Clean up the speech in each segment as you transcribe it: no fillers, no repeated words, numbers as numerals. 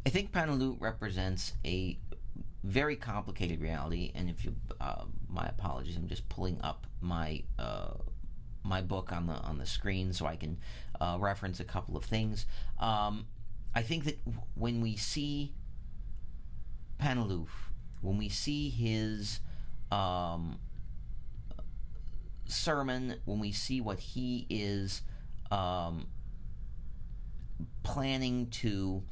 I think Paneloux represents a very complicated reality, and if you, my apologies, I'm just pulling up my book on the screen so I can reference a couple of things. I think that when we see Paneloux, when we see his sermon, when we see what he is planning to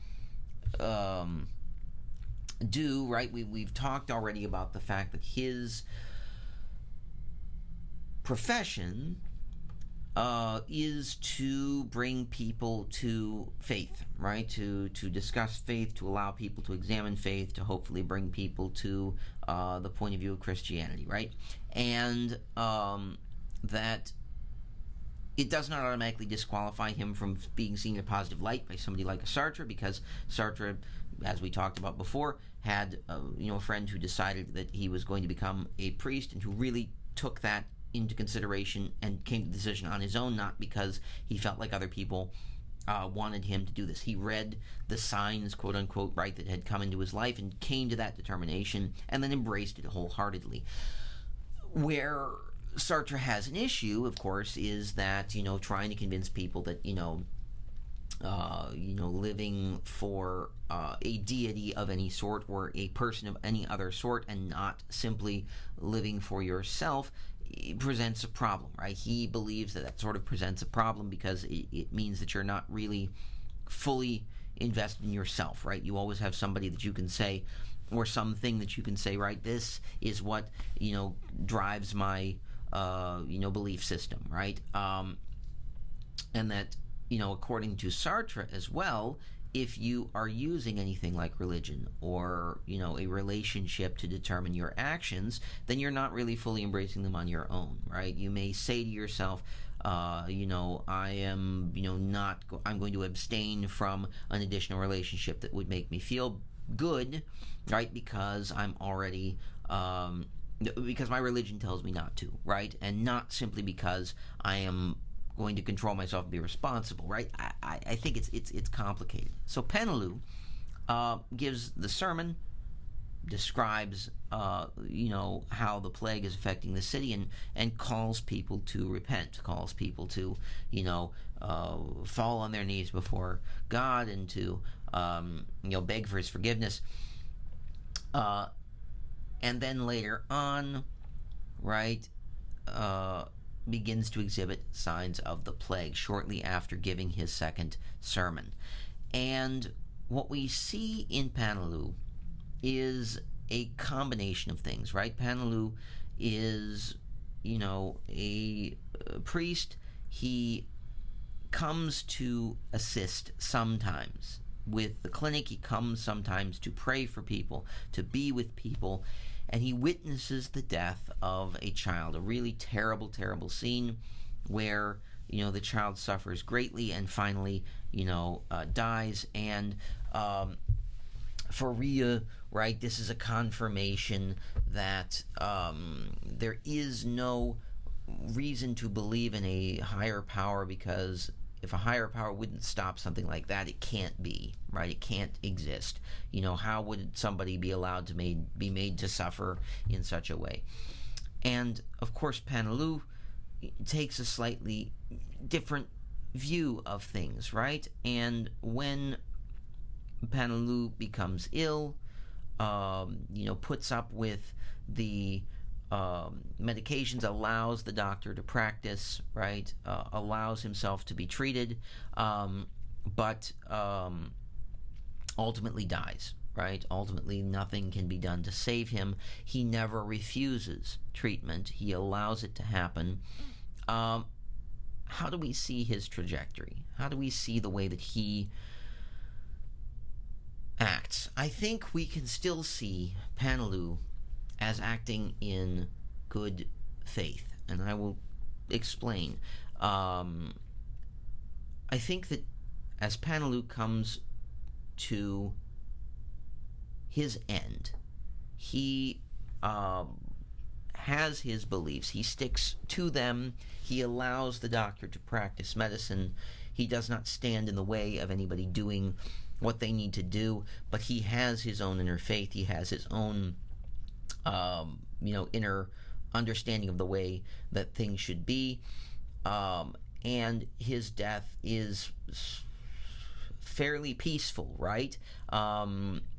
do, right? We've talked already about the fact that his profession is to bring people to faith, right? To discuss faith, to allow people to examine faith, to hopefully bring people to the point of view of Christianity, right? And that it does not automatically disqualify him from being seen in a positive light by somebody like a Sartre, because Sartre, as we talked about before, had a friend who decided that he was going to become a priest, and who really took that into consideration and came to the decision on his own, not because he felt like other people wanted him to do this. He read the signs, quote unquote, right, that had come into his life and came to that determination and then embraced it wholeheartedly. Where Sartre has an issue, of course, is that, trying to convince people that, living for a deity of any sort or a person of any other sort, and not simply living for yourself, presents a problem, right? He believes that sort of presents a problem because it means that you're not really fully invested in yourself, right? You always have somebody that you can say, or something that you can say, right? This is what, drives my, belief system, right? And that, according to Sartre as well, if you are using anything like religion or, a relationship to determine your actions, then you're not really fully embracing them on your own, right? You may say to yourself, I am, I'm going to abstain from an additional relationship that would make me feel good, right? Because I'm already, because my religion tells me not to, right? And not simply because I am going to control myself and be responsible, right? I think it's complicated. So Paneloux gives the sermon, describes how the plague is affecting the city, and calls people to repent, calls people to fall on their knees before God and to beg for his forgiveness. And then later on, right, begins to exhibit signs of the plague shortly after giving his second sermon. And what we see in Paneloux is a combination of things, right? Paneloux is, a priest. He comes to assist sometimes with the clinic. He comes sometimes to pray for people, to be with people, and he witnesses the death of a child, a really terrible, terrible scene where, the child suffers greatly and finally, dies. And for Ria, right, this is a confirmation that there is no reason to believe in a higher power, because if a higher power wouldn't stop something like that, it can't be, right? It can't exist. How would somebody be allowed to be made to suffer in such a way? And, of course, Paneloux takes a slightly different view of things, right? And when Paneloux becomes ill, puts up with the medications, allows the doctor to practice, right? Allows himself to be treated, but ultimately dies, right? Ultimately, nothing can be done to save him. He never refuses treatment. He allows it to happen. How do we see his trajectory? How do we see the way that he acts? I think we can still see Paneloux as acting in good faith, and I will explain. I think that as Paneloux comes to his end, he has his beliefs. He sticks to them. He allows the doctor to practice medicine. He does not stand in the way of anybody doing what they need to do, but he has his own inner faith. He has his own, inner understanding of the way that things should be. And his death is fairly peaceful, right?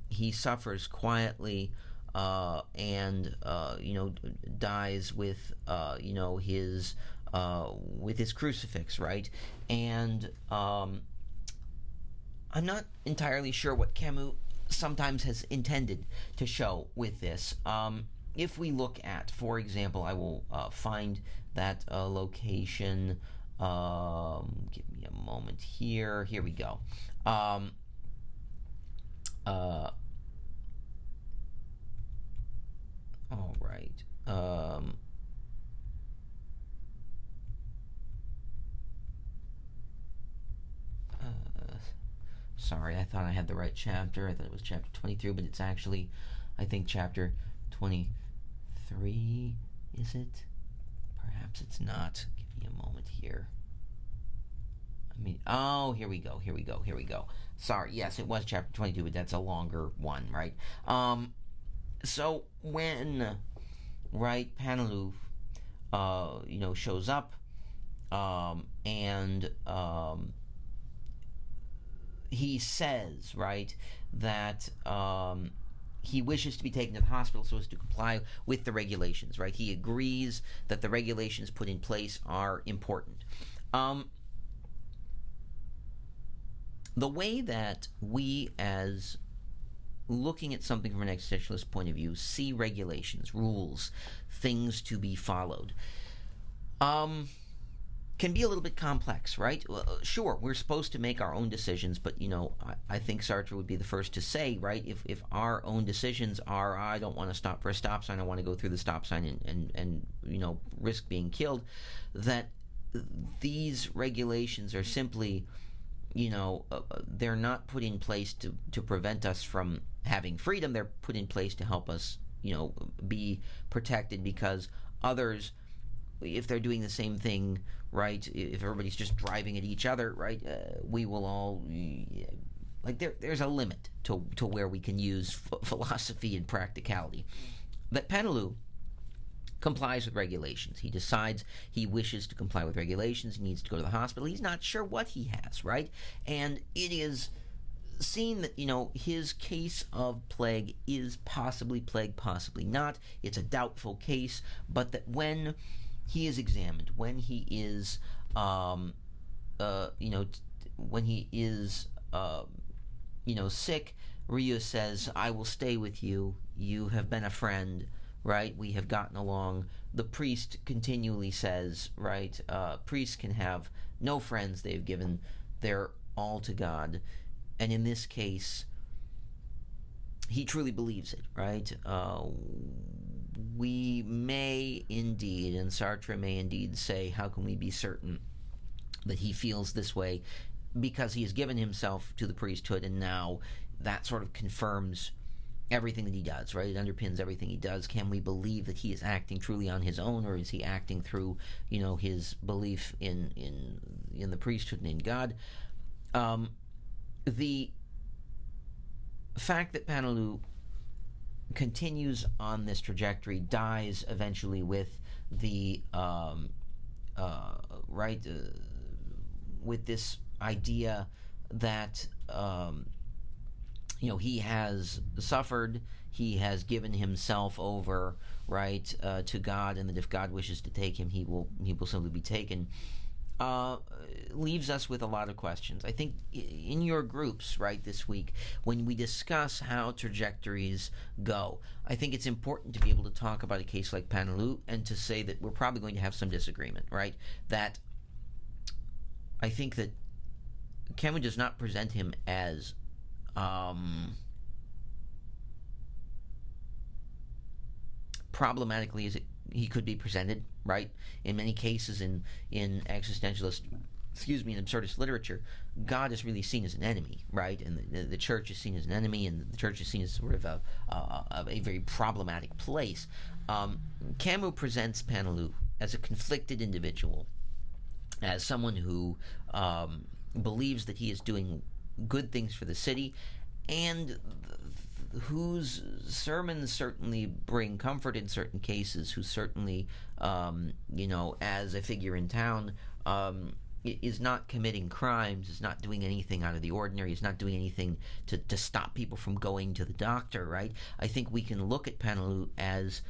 He suffers quietly, and dies with his crucifix, right? And I'm not entirely sure what Camus sometimes has intended to show with this. If we look at, for example, I will find that location. Give me a moment here. Here we go. All right. Sorry, I thought I had the right chapter. I thought it was chapter 23, but it's actually, I think, chapter 23. Is it? Perhaps it's not. Give me a moment here. Here we go. Sorry, yes, it was chapter 22, but that's a longer one, right? So when, right, Paneloux, shows up, and he says, right, that he wishes to be taken to the hospital so as to comply with the regulations, right? He agrees that the regulations put in place are important. The way that we, as looking at something from an existentialist point of view, see regulations, rules, things to be followed, can be a little bit complex, right? Sure, we're supposed to make our own decisions, but, I think Sartre would be the first to say, right, if our own decisions are, I don't want to stop for a stop sign, I want to go through the stop sign and risk being killed, that these regulations are simply, they're not put in place to prevent us from having freedom. They're put in place to help us, be protected, because others, if they're doing the same thing, right, if everybody's just driving at each other, right, we will all, there's a limit to where we can use philosophy and practicality. But Paneloux complies with regulations. He decides he wishes to comply with regulations. He needs to go to the hospital. He's not sure what he has, right? And it is seen that, his case of plague is possibly plague, possibly not. It's a doubtful case, but that when he is examined, when he is, when he is, sick, Rieux says, I will stay with you. You have been a friend, right? We have gotten along. The priest continually says, right, priests can have no friends. They've given their all to God. And in this case, he truly believes it, right? We may indeed, and Sartre may indeed say, how can we be certain that he feels this way? Because he has given himself to the priesthood, and now that sort of confirms everything that he does, right? It underpins everything he does. Can we believe that he is acting truly on his own, or is he acting through, his belief in the priesthood and in God? The fact that Paneloux continues on this trajectory, dies eventually with the with this idea that he has suffered, he has given himself over, right, to God, and that if God wishes to take him, he will simply be taken. Leaves us with a lot of questions. I think in your groups, right, this week, when we discuss how trajectories go, I think it's important to be able to talk about a case like Paneloux and to say that we're probably going to have some disagreement, right? That I think that Camus does not present him as problematically as he could be presented, right? In many cases in existentialist, in absurdist literature, God is really seen as an enemy, right? And the church is seen as an enemy, and the church is seen as sort of a very problematic place. Camus presents Paneloux as a conflicted individual, as someone who believes that he is doing good things for the city, and whose sermons certainly bring comfort in certain cases, who certainly, as a figure in town, is not committing crimes, is not doing anything out of the ordinary, is not doing anything to stop people from going to the doctor, right? I think we can look at Paneloux as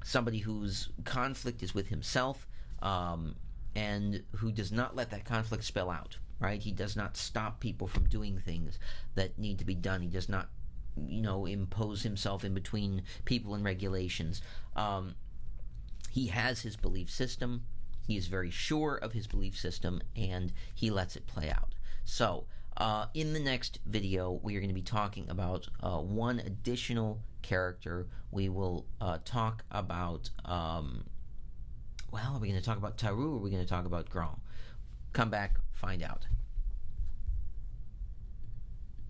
somebody whose conflict is with himself, and who does not let that conflict spill out, right? He does not stop people from doing things that need to be done. He does not, impose himself in between people and regulations. He has his belief system. He is very sure of his belief system, and he lets it play out. So, in the next video, we are going to be talking about one additional character. We will talk about, are we going to talk about Taru, or are we going to talk about Grand? Come back, find out.